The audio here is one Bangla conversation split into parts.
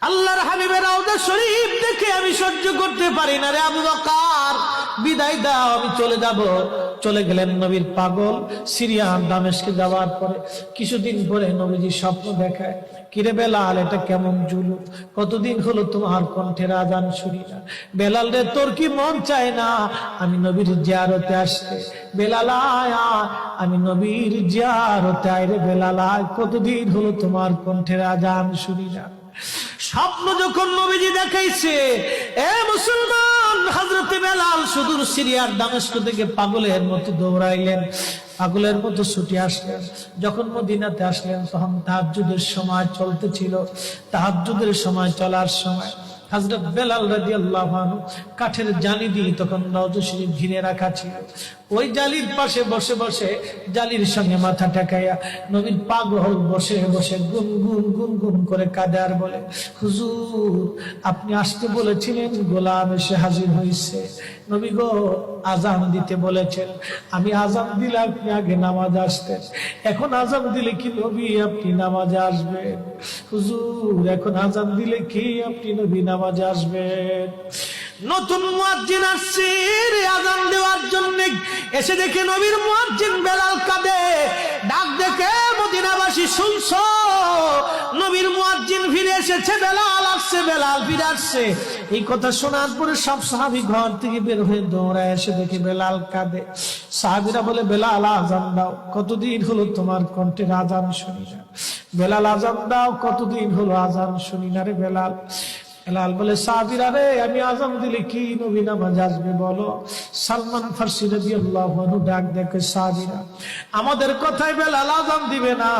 আল্লাহর হাবিবের রওজা শরীফ দেখে আমি সহ্য করতে পারি না রে আবু বকর, বিদায় দাও, আমি চলে যাব। চলে গেলেন নবীর পাগল। সিরিয়া দামেস্কে যাওয়ার পরে কিছুদিন পরে নবীজি স্বপ্ন দেখায়, কিরে বেলাল, এটা কেমন জুলুম, কতদিন হলো তোমার কণ্ঠের আজান শুনি না। বেলাল রে, তোর কি মন চায় না আমি নবীর জিয়ারতে আসতে? বেলাল আয়, আমি নবীর জিয়ারতে আয় রে বেলাল আয়, কতদিন হলো তোমার কণ্ঠের আজান শুনি না। স্বপ্ন যখন নবীজি দেখাইছে, এ মুসলমান, হযরতে বেলাল সুদূর সিরিয়ার দামেস্ক থেকে পাগলের মতো দৌড়াইলেন, পাগলের মতো ছুটে আসলেন। যখন মদিনাতে আসলেন তখন তাহাজ্জুদের সময় চলতেছিল। তাহাজ্জুদের সময় চলার সময় হযরত বেলাল রাদিয়াল্লাহু আনহু কাঠের জালি দিয়ে তখন রওজা শরীফ ঘিরে রাখা ছিল। ওই জালির পাশে বসে বসে জালির সঙ্গে মাথা ঠেকাইয়া নবীর পাগল বসে বসে গুনগুন গুনগুন করে কাঁদে আর বলে, হুজুর, আপনি আসতে বলেছিলেন, গোলাম এসে হাজির হয়েছে। নবী গো, আজান দিতে বলেছেন, আমি আজান দিলে আপনি আগে নামাজ আসতেন, এখন আজান দিলে কি নবী আপনি নামাজে আসবেন? হুজুর, এখন আজান দিলে কি আপনি নবী নামাজে আসবেন? নতুন মুয়াজ্জিন আসছে আজান দেওয়ার জন্য, এসে দেখে নবীর মুয়াজ্জিন বেলাল কাঁদে। ডাক দেখে মদিনাবাসী, শুনছো, নবীর মুয়াজ্জিন ফিরে এসেছে, বেলাল আসছে, বেলাল ফিরে আসছে। এই কথা শোনার পরে সব সাহাবী ঘর থেকে বের হয়ে দৌড়ায় এসে দেখে বেলাল কাঁদে। সাহাবীরা বলে, বেলাল আজান দাও, কতদিন হলো তোমার কণ্ঠের আজান শুনি না। বেলাল আজান দাও, কতদিন হলো আজান শুনি না রে বেলাল। বেলাল বলে, সাহাবীরা রে, আমি আজান দিলে কি নবী নামাজ আসবে বলো? সালমান ফারসি রাদিয়াল্লাহু আনহু ডাক দেখে, সাহাবীরা, আমাদের কথায় বেলাল আজান দিবে না,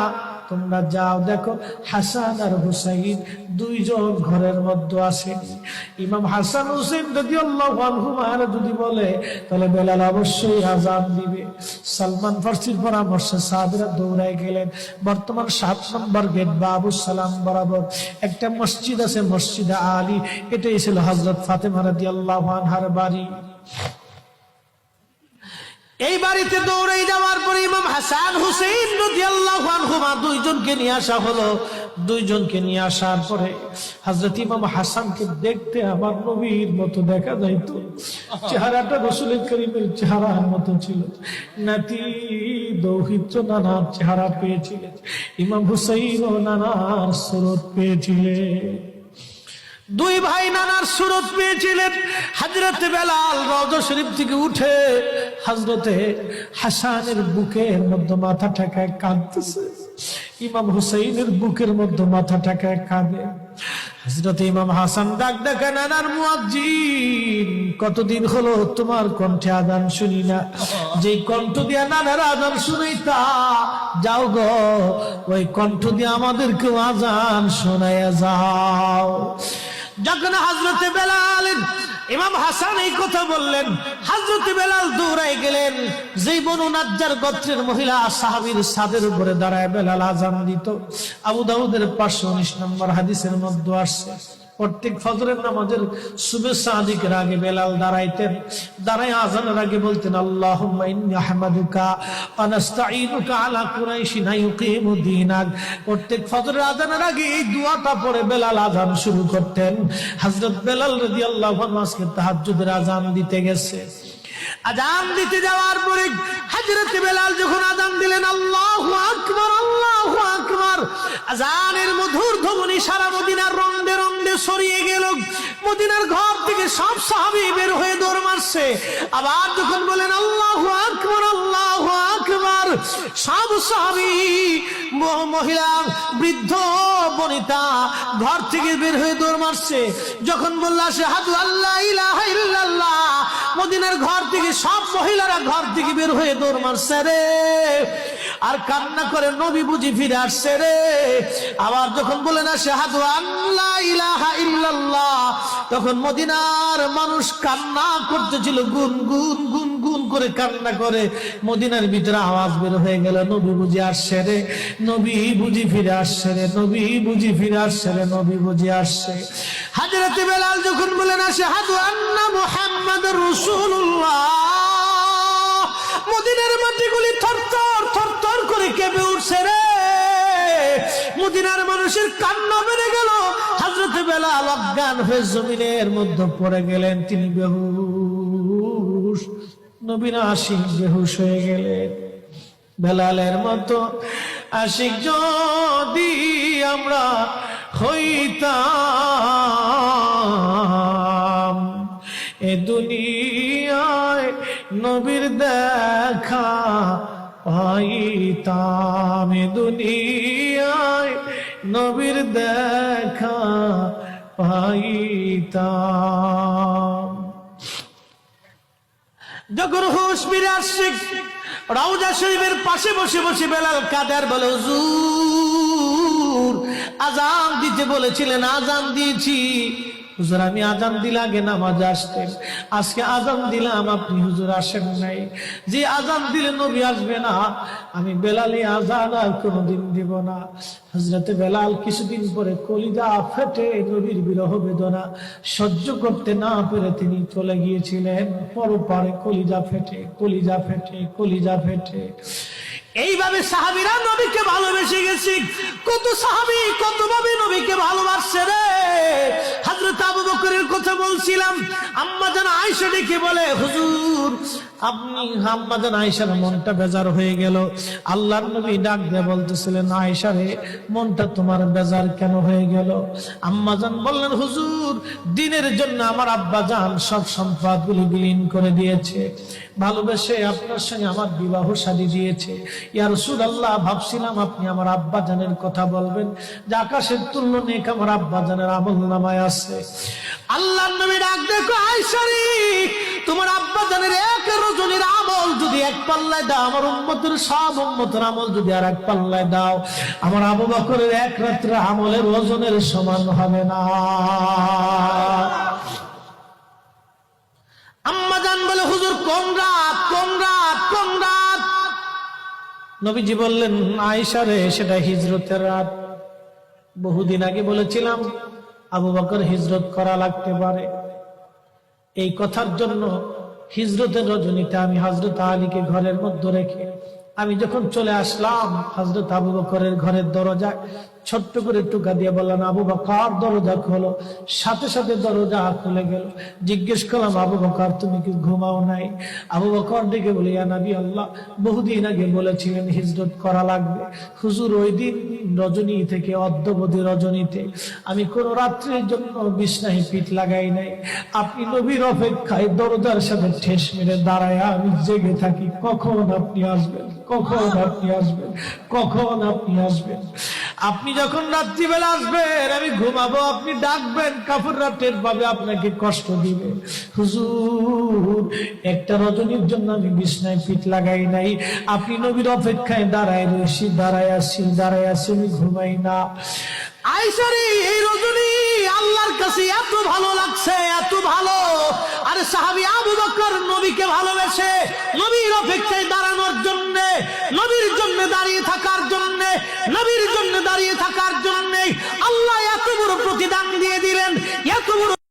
তোমরা যাও দেখো হাসান আর হুসাইন দুইজন ঘরের মধ্যে আসেন। ইমাম হাসান হুসাইন রাদিয়াল্লাহু আনহুমা যদি বলে তাহলে বেলাল অবশ্যই আজান দিবে। সালমান ফারসির পরামর্শে সাহাবীরা দৌড়ায় গেলেন। বর্তমান 7 নম্বর গেট বাবু সালাম বরাবর একটা মসজিদ আছে, মসজিদে আলী, এটাই ছিল হযরত ফাতেমা রাদিয়াল্লাহু আনহার বাড়ি। এই বাড়িতে দৌড়ে যাওয়ার পরে ইমাম হাসান হুসাইন রাদিয়াল্লাহু আনহুমা দুইজনকে নিয়ে আসা হলো। দুইজনকে নিয়ে আসার পরে হযরত ইমাম হাসানকে দেখতে আমার নবীর মতো দেখা যাইতো, চেহারাটা রাসূল করিমের চেহারার মতো ছিল। নাতি দৌহিত্র নানার চেহারা পেয়েছিলেন, ইমাম হুসাইনও নানার সুরত পেয়েছিলেন। দুই ভাই নানার সুরত পেয়েছিলেন। হযরতে বেলাল রওজা শরীফ থেকে উঠে হযরতে হাসানের বুকের মধ্যে মাথা ঠেকায় কাঁদতেছে, ইমাম হুসাইনের বুকের মধ্যে মাথা ঠেকায় কাঁদে। হযরতে ইমাম হাসান ডাক ডাকা, নানার মুয়াজ্জিন, কতদিন হলো তোমার কণ্ঠে আজান শুনি না, যেই কণ্ঠ দিয়া নানার আজান শুনাইতা, যাও গো ওই কণ্ঠ দিয়ে আমাদেরকেও আজান শোনাইয়া যাও। যখন হযরতে বেলাল ইমাম হাসান এই কথা বললেন, হযরতে বেলাল দৌড়ায় গেলেন। যেই বনু নাজ্জার গোত্রের মহিলা সাহাবীর ছাদের উপরে দাঁড়ায় বেলাল আজান দিত। আবু দাউদের 519 নম্বর হাদিসের মধ্যে আসছে, প্রত্যেক ফজরের নামাজের সুবহ সাদিকের আগে বেলাল দাঁড়াইতেন। দাঁড়ায় আজানের আগে বলতেন, আল্লাহুম্মা ইন্নী আহমাদুকা ওয়া নাস্তাঈনুকা আলা কুরাইশিন ইউকিমু দীনাক। প্রত্যেক ফজরের আজানের আগে এই দোয়াটা পড়ে বেলাল আজান শুরু করতেন। হযরত বেলাল রাদিয়াল্লাহু আনহু আজকে তাহাজ্জুদের আজান দিতে গেছে। আজান দিতে যাওয়ার পরে হযরত বেলাল যখন আজান দিলেন, আল্লাহু আকবার, আল্লাহু আকবার, আজানের মধুর ধ্বনি সারা মদিনার রন্ডে রন্ডে ছড়িয়ে গেল। মদিনার ঘর থেকে সব সাহাবী বের হয়ে দৌড় মারছে। আবার যখন বলেন আল্লাহু আকবার, আল্লাহু আকবার, সব সাহাবী, মহিলা, বৃদ্ধ, বনিতা ঘর থেকে বের হয়ে দৌড় মারছে। যখন বলল আশহাদু আল্লা ইলাহা ইল্লাল্লাহ, মদিনার ঘর থেকে সব মহিলারা ঘর থেকে বের হয়ে দৌড় মারছে রে, আর কান্না করে, নবী বুঝি ফিরে আসছে রে। আবার যখন বলেন আশহাদু আল্লা ইলাহা ইল্লাল্লাহ, তখন মদিনার মানুষ কান্না করতেছিল, গুন গুন গুন গুন করে কান্না করে। মদিনার ভিতরে আওয়াজ বের হয়ে গেল, নবী বুঝি আসছে রে, নবী বুঝি ফিরে আসছে রে, নবী বুঝি ফিরে আসছে রে, নবী বুঝি আসছে। হযরত বেলাল যখন বলেন আশহাদু আন্না মুহাম্মাদুর রাসূলুল্লাহ, মদিনার মাটিগুলি থরথর থরথর করে কেঁপে উঠছে রে। মদিনার মানুষের কান্না বেড়ে গেল। হযরত বেলাল অজ্ঞান হয়ে জমিনের মধ্যে পড়ে গেলেন, তিনি বেহুশ। নবীর আশিক বেহুশ হয়ে গেলেন। বেলালের মতো আশিক যদি আমরা হইতাম, এ দুনিয়ায় নবীর দেখা পাইতাম, এ দুনিয়ায় নবীর দেখা পাইতাম। যখন হুঁশ ফিরে আসছে, রওজা শরীফের পাশে বসে বসে বেলাল কাদের বলে, হুজুর আজান দিতে বলেছিলেন, আজান দিয়েছি। হুজুর আমি আজান দিলে আগে নামাজে আসতেন, আজকে আজান দিলাম আপনি হুজুর আসেন নাই। যে আজান দিলে নবী আসবে না, আমি বেলালে আজান আর কোনোদিন দিব না। হযরতে বেলাল কিছুদিন পরে কলিজা ফেটে নবীর বিরহ বেদনা সহ্য করতে না পেরে তিনি চলে গিয়েছিলেন পরপারে। কলিজা ফেটে, কলিজা ফেটে, কলিজা ফেটে। এইভাবে সাহাবীরা নবীকে ভালোবেসে গেছে। কত সাহাবী কতভাবে নবীকে ভালোবাসছে রে। হযরত আবু বকরের কথা বলছিলাম, আম্মা জান আয়েশা ডেকে বলে, হুজুর আপনি, আম্মা জান আয়েশার মনটা বেজার হয়ে গেল। আল্লাহর নবী ডাক দিয়ে বলতেছিলেন, আয়েশা রে মনটা তোমার বেজার কেন হয়ে গেল? আম্মা জান বললেন, হুজুর দ্বীনের জন্য আমার আব্বা জান সব সম্পদগুলি বিলীন করে দিয়েছে, ভালোবেসে আপনার সঙ্গে আমার বিবাহ শাদী দিয়েছে। ইয়া রাসূলুল্লাহ ভাবছিলাম আপনি আমার আব্বা জানের কথা বলবেন, যে আকাশের তুল্য নেক আমার আব্বা জানের আমলনামায় আছে। আল্লাহর নবী ডাক দেখো, আয়েশা রে তোমার আব্বা জানের এক রজনীর আমল যদি এক পাল্লায় দাও, আমার উম্মতের সব উম্মতের আমল যদি আর এক পাল্লায় দাও, আমার আবু বকরের এক রাত্রে আমলের ওজনের সমান হবে না। আম্মা জান বলে, হুজুর কোন রাত, কোন রাত, কোন রাত? নবীজি বললেন, আয়েশা রে সেটা হিজরতের রাত। বহুদিন আগে বলেছিলাম আবু বকর হিজরত করা লাগতে পারে। এই কথার জন্য হিজরতের রজনীতে আমি হযরত আলীকে ঘরের মধ্যে রেখে আমি যখন চলে আসলাম, হযরত আবু বকরের ঘরের দরজায় ছোট্ট করে টুকা দিয়ে বললাম, আবু বকর দরজা খোলো। সাথে সাথে দরজা খুলে গেল। জিজ্ঞেস করলাম, আবু বকর তুমি কি ঘুমাও নাই? আবু বকর ডেকে বলে, ইয়া নবী আল্লাহ বহুদিন আগে বলেছিলেন হিজরত করা লাগবে। হুজুর ওই দিন রজনী থেকে অদ্যবধি রজনীতে আমি কোন রাত্রির জন্য বিছনায় পিঠ লাগাই নাই। আপনি নবীর অপেক্ষায় দরজার সাথে ঠেস মেরে দাঁড়ায় আমি জেগে থাকি, কখন আপনি আসবেন, কখন আপনি আসবেন, কখন আপনি আসবেন। আপনি যখন রাত্রিবেলা আসবেন আমি ঘুমাবো, আপনি ডাকবেন, কাফেররা টের পাবে, আপনাকে কষ্ট দিবে। হুজুর একটা রজনীর জন্য আমি বিছনায় পিঠ লাগাই নাই, আপনি নবীর অপেক্ষায় দাঁড়ায় রয়েছি, দাঁড়ায় আসছি, দাঁড়ায় আসছি, আমি ঘুমাই না। আয়েশা রে এই রজনী আল্লাহর কাছে এত ভালো লাগছে, এত ভালো। আরে সাহাবী আবু বকর নবীকে ভালোবেসে নবীর অপেক্ষায় দাঁড়ানোর জন্য, নবীর জন্য দাঁড়িয়ে থাকার জন্য, নবীর জন্য দাঁড়িয়ে থাকার জন্য আল্লাহ এত বড় প্রতিদান দিয়ে দিলেন, এত বড়